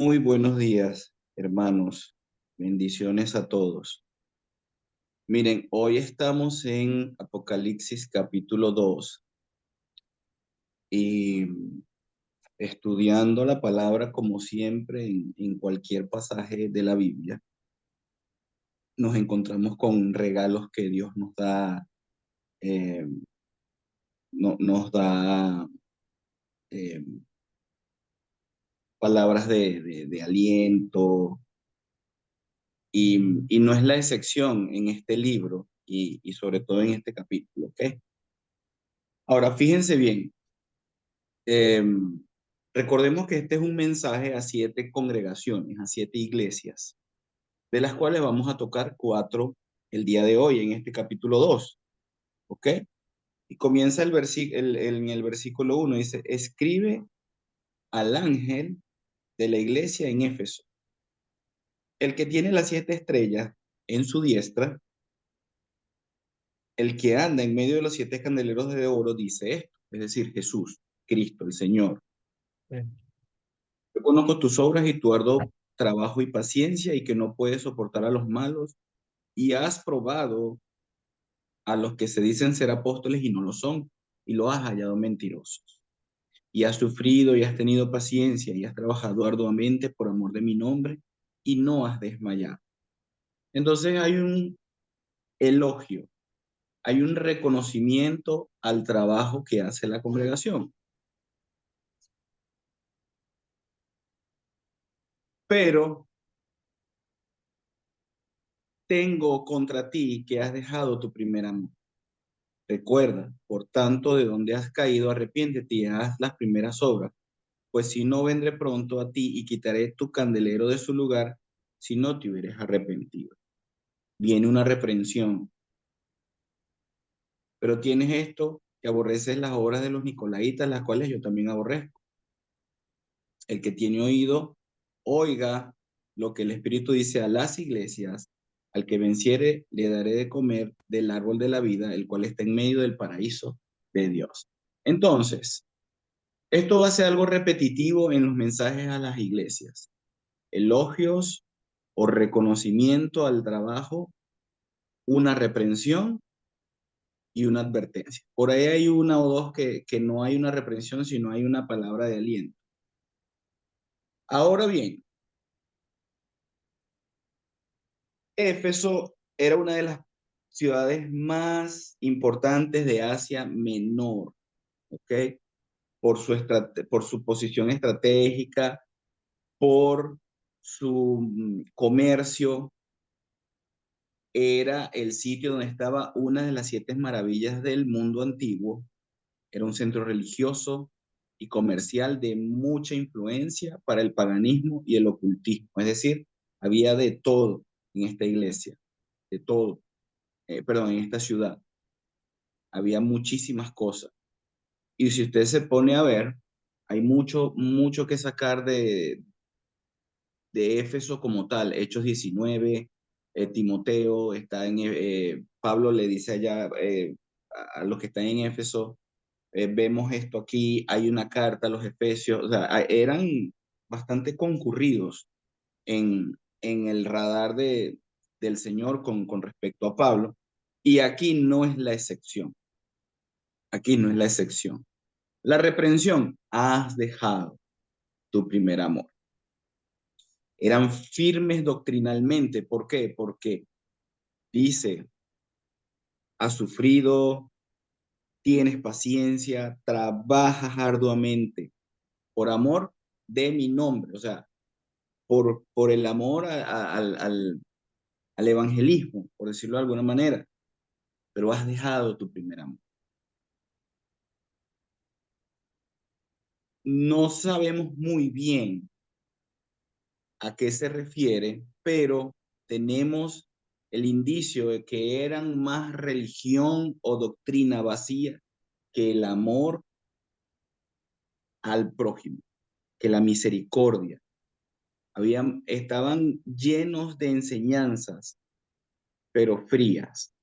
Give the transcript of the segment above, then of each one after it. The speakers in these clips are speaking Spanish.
Muy buenos días, hermanos. Bendiciones a todos. Miren, hoy estamos en Apocalipsis capítulo 2 y estudiando la palabra como siempre en cualquier pasaje de la Biblia. Nos encontramos con regalos que Dios nos da, eh, nos da eh, palabras de aliento y no es la excepción en este libro y sobre todo en este capítulo, ¿ok? Ahora, fíjense bien, eh, recordemos que este es un mensaje a 7 congregaciones, a 7 iglesias, de las cuales vamos a tocar 4 el día de hoy en este capítulo 2, ¿ok? Y comienza en el versículo 1, dice, escribe al ángel de la iglesia en Éfeso, el que tiene las 7 estrellas en su diestra, el que anda en medio de los 7 candeleros de oro, dice esto, es decir, Jesús, Cristo, el Señor. Yo conozco tus obras y tu arduo trabajo y paciencia y que no puedes soportar a los malos y has probado a los que se dicen ser apóstoles y no lo son y lo has hallado mentirosos. Y has sufrido y has tenido paciencia y has trabajado arduamente por amor de mi nombre y no has desmayado. Entonces hay un elogio, hay un reconocimiento al trabajo que hace la congregación. Pero tengo contra ti que has dejado tu primer amor. Recuerda, por tanto, de donde has caído, arrepiéntete y haz las primeras obras, pues si no vendré pronto a ti y quitaré tu candelero de su lugar, si no te hubieres arrepentido. Viene una reprensión, pero tienes esto que aborreces las obras de los nicolaítas, las cuales yo también aborrezco. El que tiene oído, oiga lo que el Espíritu dice a las iglesias. Al que venciere, le daré de comer del árbol de la vida, el cual está en medio del paraíso de Dios. Entonces, esto va a ser algo repetitivo en los mensajes a las iglesias. Elogios o reconocimiento al trabajo, una reprensión y una advertencia. Por ahí hay una o dos que no hay una reprensión, sino hay una palabra de aliento. Ahora bien, Éfeso era una de las ciudades más importantes de Asia Menor, ¿ok? Por su posición estratégica, por su comercio, era el sitio donde estaba una de las 7 maravillas del mundo antiguo. Era un centro religioso y comercial de mucha influencia para el paganismo y el ocultismo. Es decir, había de todo en esta iglesia, de todo, perdón, en esta ciudad. Había muchísimas cosas. Y si usted se pone a ver, hay mucho que sacar de Éfeso como tal, Hechos 19, Timoteo, Pablo le dice allá a los que están en Éfeso, vemos esto aquí, hay una carta a los Efesios, o sea, eran bastante concurridos en el radar del Señor con respecto a Pablo, y aquí no es la excepción, aquí no es la excepción. La reprensión, has dejado tu primer amor. Eran firmes doctrinalmente. ¿Por qué? Porque dice, has sufrido, tienes paciencia, trabajas arduamente por amor de mi nombre, o sea, por el amor al evangelismo, por decirlo de alguna manera, pero has dejado tu primer amor. No sabemos muy bien a qué se refiere, pero tenemos el indicio de que eran más religión o doctrina vacía que el amor al prójimo, que la misericordia. Estaban llenos de enseñanzas, pero frías.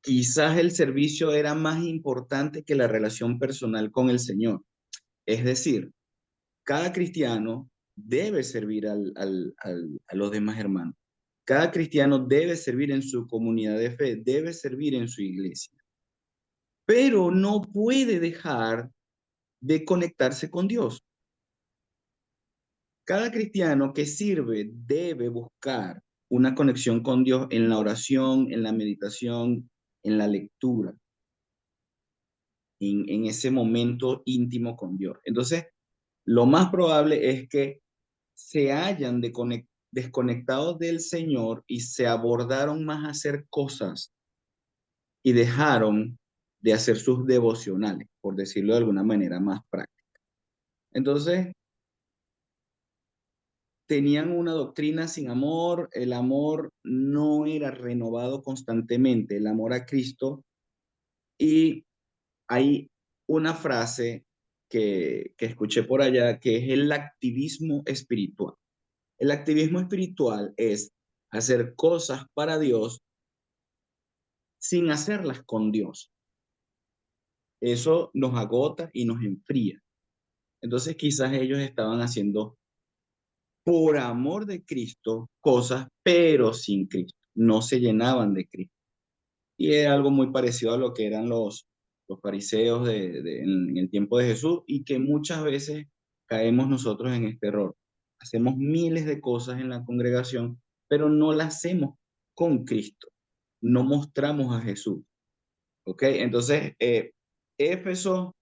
Quizás el servicio era más importante que la relación personal con el Señor. Es decir, cada cristiano debe servir a los demás hermanos. Cada cristiano debe servir en su comunidad de fe, debe servir en su iglesia, pero no puede dejar de conectarse con Dios. Cada cristiano que sirve debe buscar una conexión con Dios en la oración, en la meditación, en la lectura, en ese momento íntimo con Dios. Entonces, lo más probable es que se hayan desconectado del Señor y se abordaron más a hacer cosas y dejaron de hacer sus devocionales, por decirlo de alguna manera más práctica. Entonces, tenían una doctrina sin amor, el amor no era renovado constantemente, el amor a Cristo, y hay una frase que escuché por allá que es el activismo espiritual. El activismo espiritual es hacer cosas para Dios sin hacerlas con Dios. Eso nos agota y nos enfría. Entonces quizás ellos estaban haciendo por amor de Cristo cosas, pero sin Cristo. No se llenaban de Cristo. Y es algo muy parecido a lo que eran los fariseos en el tiempo de Jesús y que muchas veces caemos nosotros en este error. Hacemos miles de cosas en la congregación, pero no las hacemos con Cristo. No mostramos a Jesús. ¿Ok? Entonces, Éfeso,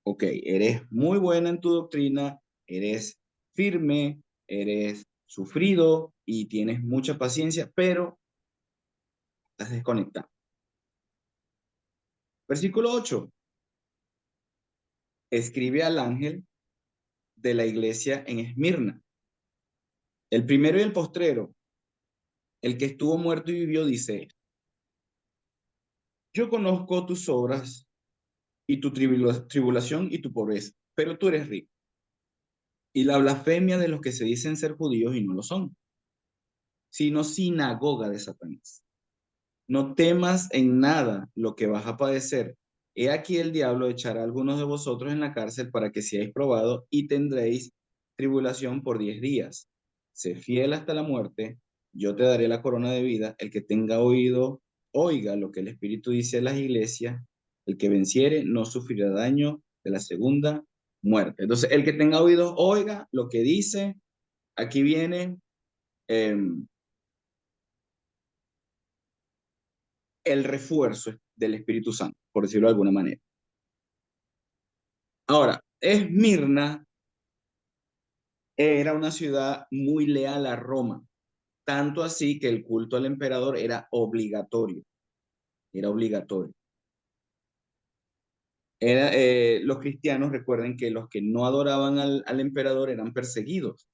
ok, eres muy buena en tu doctrina, eres firme, eres sufrido y tienes mucha paciencia, pero estás desconectado. Versículo 8. Escribe al ángel de la iglesia en Esmirna. El primero y el postrero, el que estuvo muerto y vivió, dice: yo conozco tus obras y tu tribulación y tu pobreza, pero tú eres rico. Y la blasfemia de los que se dicen ser judíos y no lo son, sino sinagoga de Satanás. No temas en nada lo que vas a padecer. He aquí el diablo echará a algunos de vosotros en la cárcel para que seáis probados y tendréis tribulación por 10 días. Sé fiel hasta la muerte, yo te daré la corona de vida. El que tenga oído, oiga lo que el Espíritu dice a las iglesias. El que venciere no sufrirá daño de la segunda muerte. Entonces, el que tenga oídos, oiga lo que dice. Aquí viene el refuerzo del Espíritu Santo, por decirlo de alguna manera. Ahora, Esmirna era una ciudad muy leal a Roma, tanto así que el culto al emperador era obligatorio, era obligatorio. Los cristianos, recuerden que los que no adoraban al emperador eran perseguidos.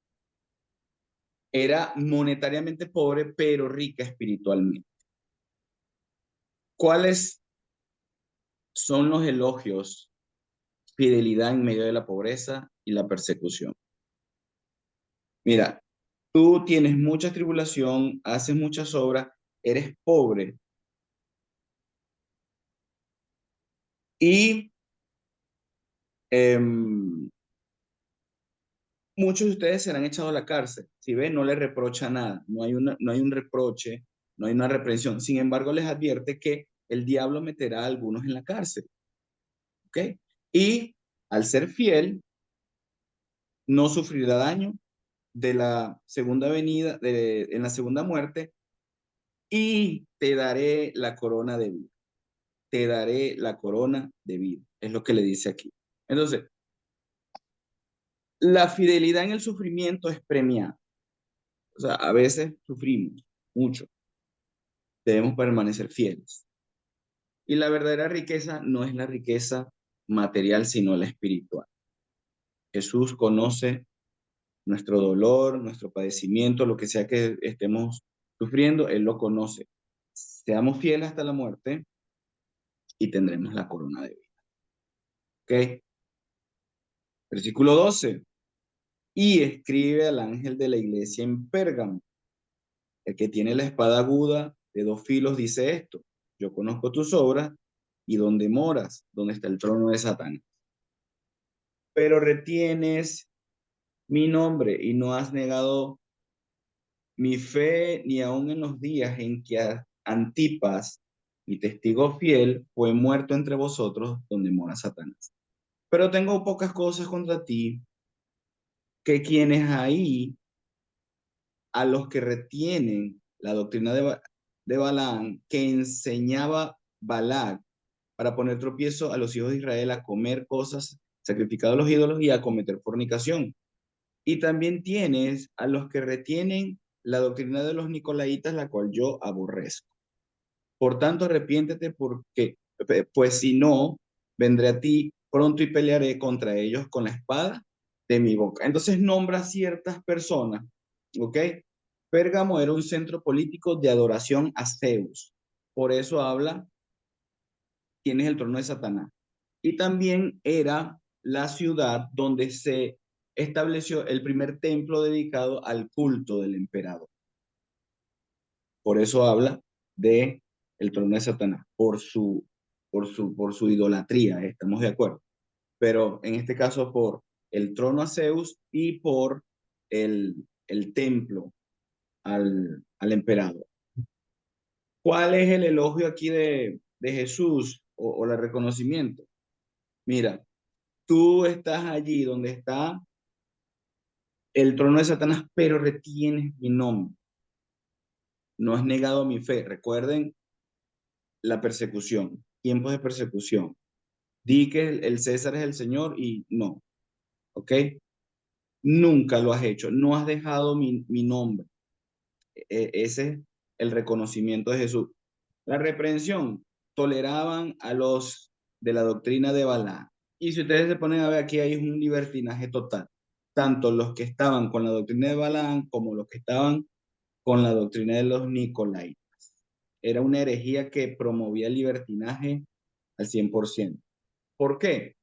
Era monetariamente pobre, pero rica espiritualmente. ¿Cuáles son los elogios? Fidelidad en medio de la pobreza y la persecución. Mira, tú tienes mucha tribulación, haces muchas obras, eres pobre y em, muchos de ustedes serán echados a la cárcel. Si ven, no les reprocha nada, no hay un reproche, no hay una reprensión. Sin embargo, les advierte que el diablo meterá a algunos en la cárcel. ¿Ok? Y al ser fiel, no sufrirá daño de la segunda venida, en la segunda muerte, y te daré la corona de vida. Te daré la corona de vida. Es lo que le dice aquí. Entonces, la fidelidad en el sufrimiento es premiada. O sea, a veces sufrimos mucho. Debemos permanecer fieles. Y la verdadera riqueza no es la riqueza material, sino la espiritual. Jesús conoce nuestro dolor, nuestro padecimiento, lo que sea que estemos sufriendo, Él lo conoce. Seamos fieles hasta la muerte y tendremos la corona de vida. ¿Ok? Versículo 12. Y escribe al ángel de la iglesia en Pérgamo. El que tiene la espada aguda de 2 filos dice esto: yo conozco tus obras y dónde moras, donde está el trono de Satán. pero retienes mi nombre y no has negado mi fe ni aun en los días en que Antipas, mi testigo fiel, fue muerto entre vosotros donde mora Satanás. Pero tengo pocas cosas contra ti, que quienes ahí, a los que retienen la doctrina de Balaam, que enseñaba Balac para poner tropiezo a los hijos de Israel a comer cosas sacrificadas a los ídolos y a cometer fornicación. Y también tienes a los que retienen la doctrina de los nicolaitas, la cual yo aborrezco. Por tanto, arrepiéntete porque, pues si no, vendré a ti pronto y pelearé contra ellos con la espada de mi boca. Entonces nombra ciertas personas, ¿ok? Pérgamo era un centro político de adoración a Zeus. Por eso habla quién es el trono de Satanás. Y también era la ciudad donde se estableció el primer templo dedicado al culto del emperador. Por eso habla de el trono de Satanás, por su idolatría, estamos de acuerdo. Pero en este caso por el trono a Zeus y por el templo al emperador. ¿Cuál es el elogio aquí de Jesús o el reconocimiento? Mira, tú estás allí donde está el trono de Satanás, pero retienes mi nombre. No has negado mi fe. Recuerden la persecución, tiempos de persecución. Di que el César es el Señor y no, ¿ok? Nunca lo has hecho, no has dejado mi nombre. Ese es el reconocimiento de Jesús. La reprensión, toleraban a los de la doctrina de Balaam. Y si ustedes se ponen a ver aquí, hay un libertinaje total. Tanto los que estaban con la doctrina de Balaam como los que estaban con la doctrina de los Nicolaitas. Era una herejía que promovía el libertinaje al 100%. ¿Por qué?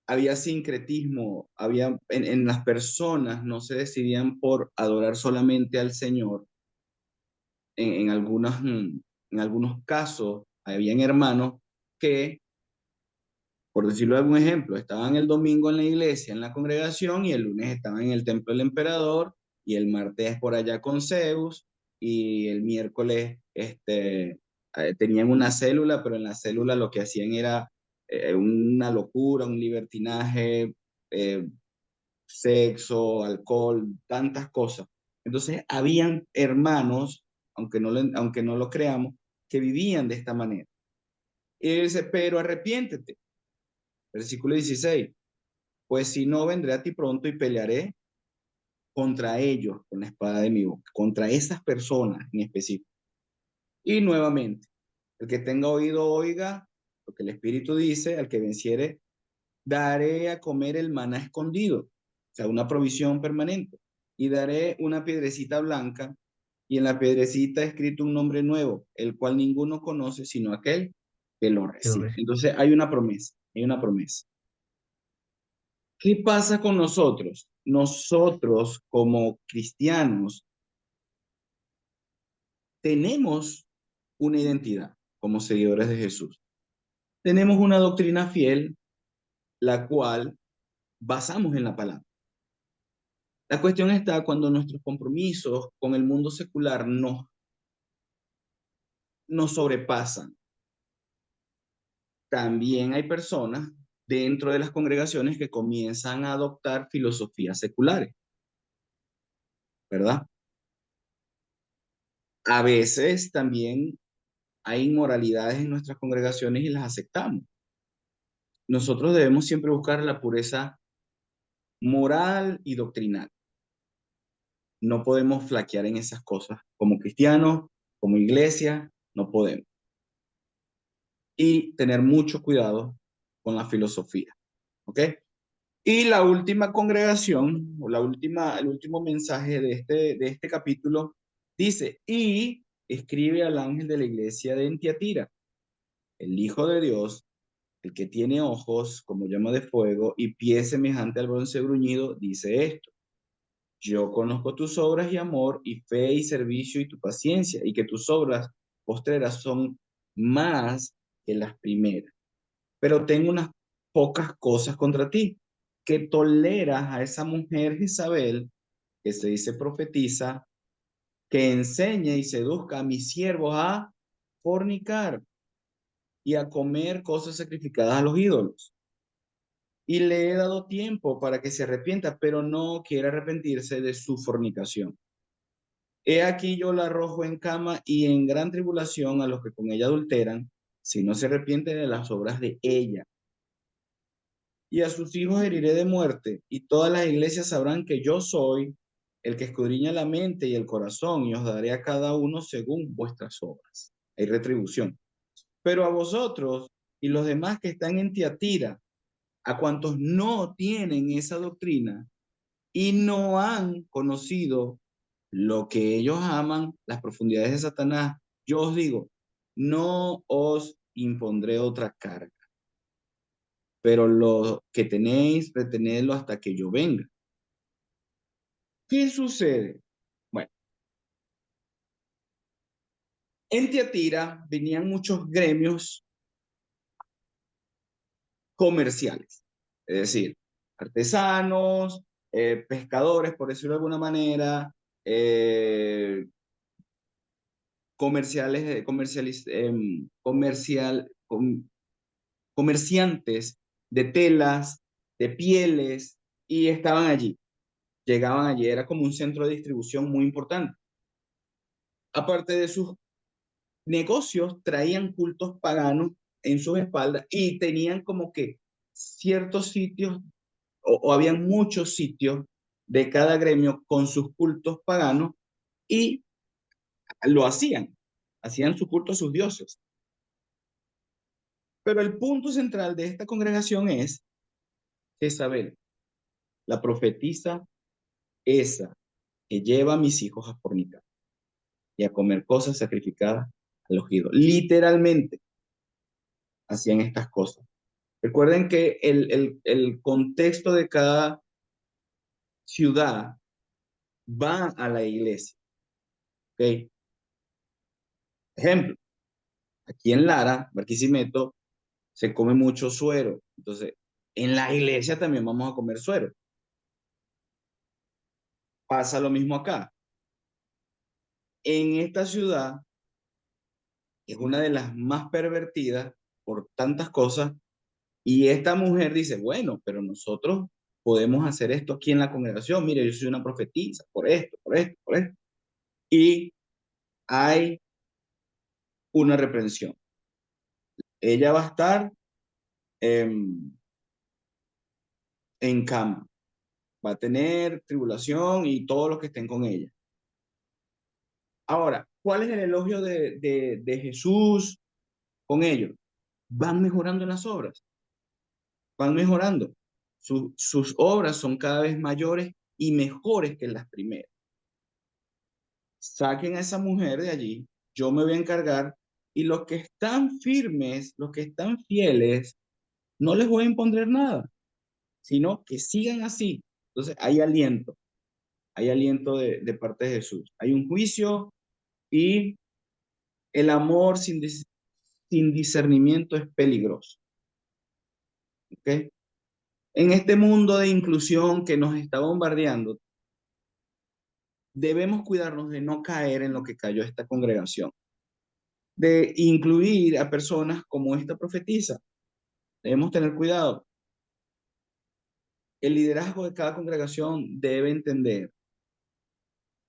Había sincretismo, en las personas no se decidían por adorar solamente al Señor. En algunos casos, habían hermanos que, por decirlo de algún ejemplo, estaban el domingo en la iglesia, en la congregación, y el lunes estaban en el templo del emperador, y el martes por allá con Zeus, y el miércoles tenían una célula, pero en la célula lo que hacían era una locura, un libertinaje, eh, sexo, alcohol, tantas cosas. Entonces, habían hermanos, aunque no lo creamos, que vivían de esta manera. Y dice, pero arrepiéntete. Versículo 16. Pues si no, vendré a ti pronto y pelearé contra ellos con la espada de mi boca, contra esas personas en específico. Y nuevamente, el que tenga oído, oiga lo que el Espíritu dice, al que venciere, daré a comer el maná escondido, o sea, una provisión permanente. Y daré una piedrecita blanca, y en la piedrecita escrito un nombre nuevo, el cual ninguno conoce sino aquel que lo recibe. Entonces hay una promesa, hay una promesa. ¿Qué pasa con nosotros? Nosotros como cristianos tenemos una identidad como seguidores de Jesús. Tenemos una doctrina fiel, la cual basamos en la palabra. La cuestión está cuando nuestros compromisos con el mundo secular nos sobrepasan. También hay personas dentro de las congregaciones que comienzan a adoptar filosofías seculares, ¿verdad? A veces también hay inmoralidades en nuestras congregaciones y las aceptamos. Nosotros debemos siempre buscar la pureza moral y doctrinal. No podemos flaquear en esas cosas. Como cristianos, como iglesia, no podemos. Y tener mucho cuidado con la filosofía. ¿Ok? Y la última congregación, o el último mensaje de este capítulo, dice, y escribe al ángel de la iglesia de Tiatira, el Hijo de Dios, el que tiene ojos como llama de fuego y pies semejante al bronce bruñido, dice esto. Yo conozco tus obras y amor y fe y servicio y tu paciencia, y que tus obras postreras son más que las primeras. Pero tengo unas pocas cosas contra ti, que toleras a esa mujer Jezabel, que se dice profetiza, que enseñe y seduzca a mis siervos a fornicar y a comer cosas sacrificadas a los ídolos. Y le he dado tiempo para que se arrepienta, pero no quiere arrepentirse de su fornicación. He aquí yo la arrojo en cama y en gran tribulación a los que con ella adulteran, si no se arrepienten de las obras de ella. Y a sus hijos heriré de muerte, y todas las iglesias sabrán que yo soy el que escudriña la mente y el corazón, y os daré a cada uno según vuestras obras. Hay retribución. Pero a vosotros y los demás que están en Tiatira, a cuantos no tienen esa doctrina y no han conocido lo que ellos aman, las profundidades de Satanás, yo os digo, no os impondré otra carga, pero lo que tenéis, retenedlo hasta que yo venga. ¿Qué sucede? Bueno, en Tiatira venían muchos gremios comerciales, es decir, artesanos, pescadores, por decirlo de alguna manera, eh, comerciales, comerciantes de telas, de pieles, y estaban allí, llegaban allí, era como un centro de distribución muy importante. Aparte de sus negocios, traían cultos paganos en sus espaldas y tenían como que ciertos sitios, o habían muchos sitios de cada gremio con sus cultos paganos y lo hacían su culto a sus dioses. Pero el punto central de esta congregación es Jezabel, la profetisa esa que lleva a mis hijos a fornicar y a comer cosas sacrificadas a los ídolos. Literalmente hacían estas cosas. Recuerden que el contexto de cada ciudad va a la iglesia. ¿Okay? Ejemplo, aquí en Lara, Barquisimeto, se come mucho suero. Entonces, en la iglesia también vamos a comer suero. Pasa lo mismo acá. En esta ciudad es una de las más pervertidas por tantas cosas. Y esta mujer dice, bueno, pero nosotros podemos hacer esto aquí en la congregación. Mire, yo soy una profetisa por esto, por esto, por esto. Y hay una reprensión. Ella va a estar en cama, va a tener tribulación y todos los que estén con ella. Ahora, ¿cuál es el elogio de Jesús con ellos? Van mejorando en las obras, van mejorando. Sus obras son cada vez mayores y mejores que las primeras. Saquen a esa mujer de allí, yo me voy a encargar y los que están firmes, los que están fieles, no les voy a imponer nada, sino que sigan así. Entonces hay aliento de parte de Jesús. Hay un juicio y el amor sin discernimiento es peligroso. ¿Okay? En este mundo de inclusión que nos está bombardeando, debemos cuidarnos de no caer en lo que cayó esta congregación, de incluir a personas como esta profetisa. Debemos tener cuidado. El liderazgo de cada congregación debe entender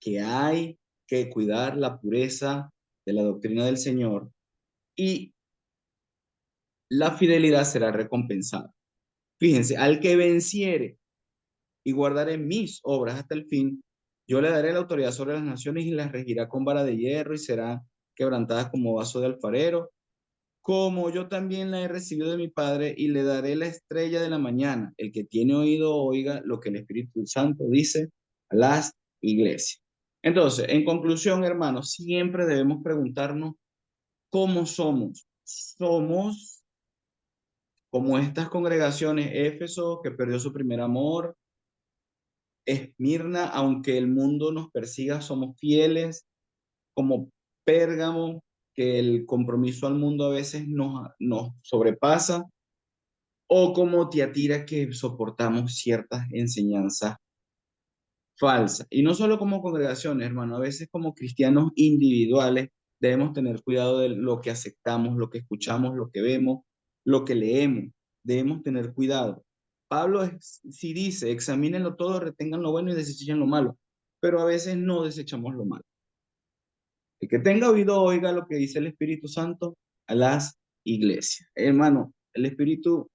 que hay que cuidar la pureza de la doctrina del Señor y la fidelidad será recompensada. Fíjense, al que venciere y guardaré mis obras hasta el fin, yo le daré la autoridad sobre las naciones y las regirá con vara de hierro y serán quebrantadas como vaso de alfarero, como yo también la he recibido de mi Padre y le daré la estrella de la mañana. El que tiene oído, oiga lo que el Espíritu Santo dice a las iglesias. Entonces, en conclusión, hermanos, siempre debemos preguntarnos cómo somos. Somos como estas congregaciones, Éfeso, que perdió su primer amor, Esmirna, aunque el mundo nos persiga, somos fieles, como Pérgamo, que el compromiso al mundo a veces nos sobrepasa. O como Tiatira, que soportamos ciertas enseñanzas falsas. Y no solo como congregaciones, hermano, a veces como cristianos individuales debemos tener cuidado de lo que aceptamos, lo que escuchamos, lo que vemos, lo que leemos. Debemos tener cuidado. Pablo sí dice, examínenlo todo, retengan lo bueno y desechen lo malo, pero a veces no desechamos lo malo. El que tenga oído, oiga lo que dice el Espíritu Santo a las iglesias. Hermano, el Espíritu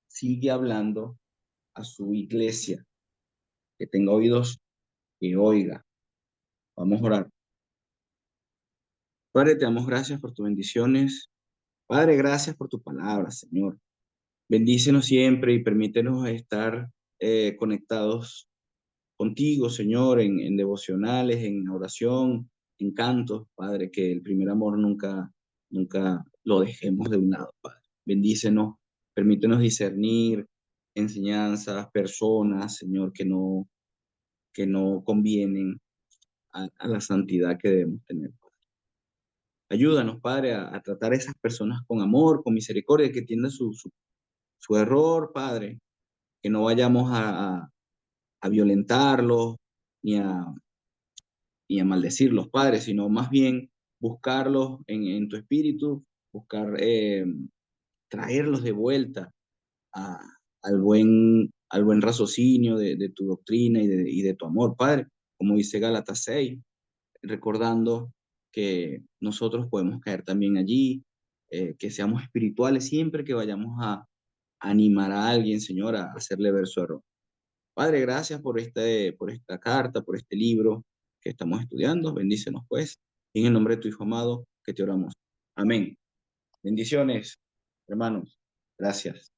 sigue hablando a su iglesia. Que tenga oídos, que oiga. Vamos a orar. Padre, te damos gracias por tus bendiciones. Padre, gracias por tu palabra, Señor. Bendícenos siempre y permítenos estar conectados contigo, Señor, en devocionales, en oración, en cantos, Padre, que el primer amor nunca lo dejemos de un lado, Padre. Bendícenos, permítenos discernir enseñanzas, personas, Señor, que no convienen a la santidad que debemos tener. Ayúdanos, Padre, a tratar a esas personas con amor, con misericordia, que entiendan su error, Padre, que no vayamos a violentarlos ni a maldecirlos, Padre, sino más bien buscarlos en tu espíritu, buscar traerlos de vuelta a- al buen raciocinio de tu doctrina y de tu amor, Padre, como dice Gálatas 6, recordando que nosotros podemos caer también allí, que seamos espirituales siempre que vayamos a animar a alguien, Señor, a hacerle ver su error. Padre, gracias por esta carta, por este libro que estamos estudiando. Bendícenos, pues, y en el nombre de tu Hijo amado, que te oramos. Amén. Bendiciones, hermanos. Gracias.